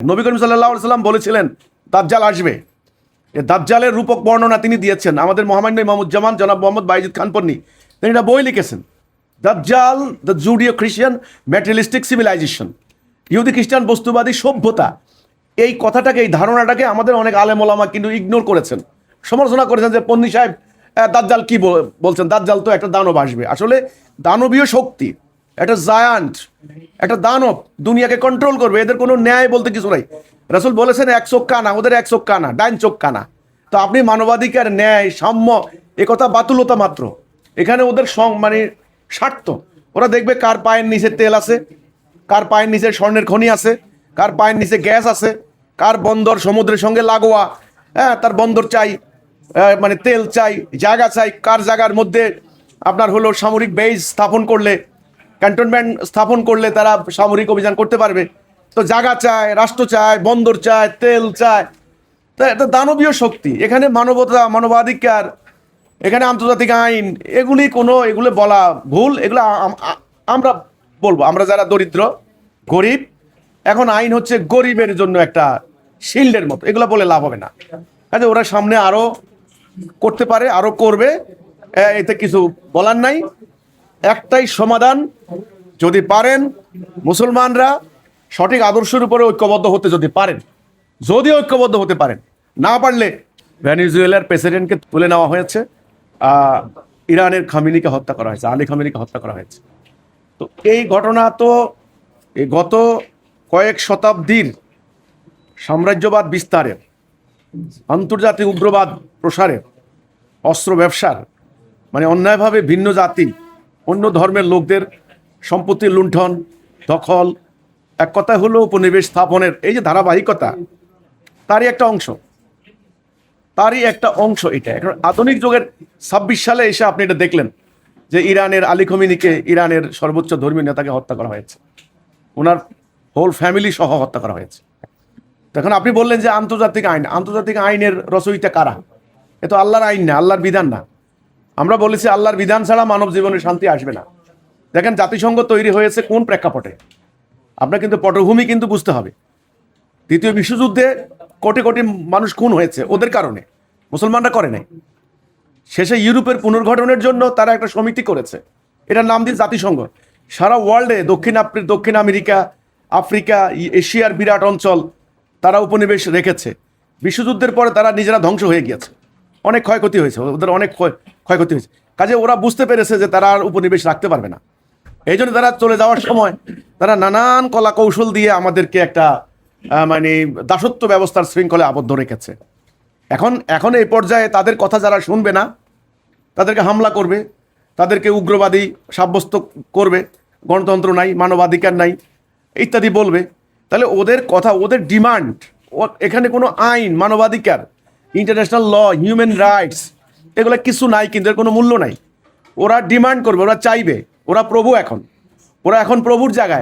নবী করিম সাল্লাল্লাহু আলাইহি সাল্লাম বলেছিলেন দাজ্জাল আসবে। এই দাজ্জালের রূপক বর্ণনা তিনি দিয়েছেন। আমাদের মহামান্য ইমামুজ্জামান জনাব মোহাম্মদ বাইজিদ খান পন্নী তিনি একটা বই লিখেছেন, দাজ্জাল দ্য জুডিও খ্রিস্টান ম্যাটেরিয়ালিস্টিক সিভিলাইজেশন, ইহুদি খ্রিস্টান বস্তুবাদী সভ্যতা। এই কথাটাকে, এই ধারণাটাকে আমাদের অনেক আলেম ওলামা কিন্তু ইগনোর করেছেন, সমালোচনা করেছেন যে পন্নী সাহেব দাজ্জাল কি বলছেন, দাজ্জাল তো একটা দানব আসবে। আসলে দানবীয় শক্তি, একটা জায়ান্ট, একটা দানব দুনিয়াকে কন্ট্রোল করবে, এদের কোনো ন্যায় বলতে কিছু নাই। রাসূল বলেছেন এক চোখ কানা, ওদের এক চোখ কানা, ডাইন চোখ কানা। তো আপনি মানবাধিকার, ন্যায়, সাম্য এ কথা বাতুলতা মাত্র। এখানে ওদের মানে স্বার্থ, ওরা দেখবে কার পায়ের নিচে তেল আছে, কার পায়ের নিচে স্বর্ণের খনি আছে, কার পায়ের নিচে গ্যাস আছে, কার বন্দর সমুদ্রের সঙ্গে লাগোয়া, হ্যাঁ তার বন্দর চাই, মানে তেল চাই, জায়গা চাই, কার জায়গার মধ্যে আপনার হলো সামরিক বেস স্থাপন করলে, ক্যান্টনমেন্ট স্থাপন করলে তারা সামরিক অভিযান করতে পারবে। তো জায়গা চায়, রাষ্ট্র চায়, বন্দর চায়, তেল চায়। তো এটা দানবীয় শক্তি। এখানে মানবতা, মানবাধিকার, এখানে আন্তর্জাতিক আইন, এগুলো বলা ভুল। এগুলো আমরা বলবো, আমরা যারা দরিদ্র গরিব, এখন আইন হচ্ছে গরিবের জন্য একটা শিল্ডের মতো, এগুলো বলে লাভ হবে না। কাজে ওরা সামনে আরো করতে পারে, আরো করবে, এতে কিছু বলার নাই। একটাই সমাধান, যদি পারেন মুসলমানরা সঠিক আদর্শের উপরে ঐক্যবদ্ধ হতে যদি পারেন, যদি ঐক্যবদ্ধ হতে পারেন, না পারলে ভেনেজুয়েলার প্রেসিডেন্টকে তুলে নেওয়া হয়েছে, ইরানের খামেনিকে হত্যা করা হয়েছে, আলী খামেনিকে হত্যা করা হয়েছে। তো এই ঘটনা তো এই গত কয়েক শতাব্দীর সাম্রাজ্যবাদ বিস্তারের, আন্তর্জাতিক উগ্রবাদ প্রসারের, অস্ত্র ব্যবসার, মানে অন্যায়ভাবে ভিন্ন জাতি, অন্য ধর্মের লোকদের সম্পত্তি লুণ্ঠন, দখল, এক কথায় হলো উপনিবেশ স্থাপনের এই যে ধারাবাহিকতা, তারই একটা অংশ এটা। এখন আধুনিক যুগের 26 সালে এসে আপনি এটা দেখলেন যে ইরানের আলী খামেনিকে, ইরানের সর্বোচ্চ ধর্মীয় নেতাকে হত্যা করা হয়েছে, ওনার হোল ফ্যামিলি সহ হত্যা করা হয়েছে। তখন আপনি বললেন যে আন্তর্জাতিক আইনের রচয়িতা কারা? এ তো আল্লাহর আইন না, আল্লাহর বিধান না। আমরা বলেছি আল্লাহর বিধান ছাড়া মানব জীবনে শান্তি আসবে না। দেখেন জাতিসংঘ তৈরি হয়েছে কোন প্রেক্ষাপটে, আপনার কিন্তু পটভূমি কিন্তু বুঝতে হবে। দ্বিতীয় বিশ্বযুদ্ধে কোটি কোটি মানুষ খুন হয়েছে ওদের কারণে, মুসলমানরা করে নাই। শেষে ইউরোপের পুনর্গঠনের জন্য তারা একটা সমিতি করেছে, এটার নাম দিয়ে জাতিসংঘ। সারা ওয়ার্ল্ডে দক্ষিণ আমেরিকা, আফ্রিকা, এশিয়ার বিরাট অঞ্চল তারা উপনিবেশ রেখেছে। বিশ্বযুদ্ধের পরে তারা নিজেরা ধ্বংস হয়ে গিয়েছে, অনেক ক্ষয়ক্ষতি হয়েছে, ওদের অনেক ক্ষয়ক্ষতি হয়েছে। কাজে ওরা বুঝতে পেরেছে যে তারা আর উপনিবেশ রাখতে পারবে না। এই জন্য তারা চলে যাওয়ার সময় তারা নানান কলা কৌশল দিয়ে আমাদেরকে একটা মানে দাসত্ব ব্যবস্থার শৃঙ্খলে আবদ্ধ রেখেছে। এখন এই পর্যায়ে তাদের কথা যারা শুনবে না, তাদেরকে হামলা করবে, তাদেরকে উগ্রবাদী সাব্যস্ত করবে, গণতন্ত্র নাই, মানবাধিকার নাই ইত্যাদি বলবে। তাহলে ওদের কথা, ওদের ডিমান্ড, এখানে কোনো আইন, মানবাধিকার, ইন্টারন্যাশনাল ল, হিউম্যান রাইটস এগুলো কিছু নাই, কিন্তু এর কোনো মূল্য নাই। ওরা ডিমান্ড করবে, ওরা চাইবে, ওরা এখন প্রভুর জায়গায়।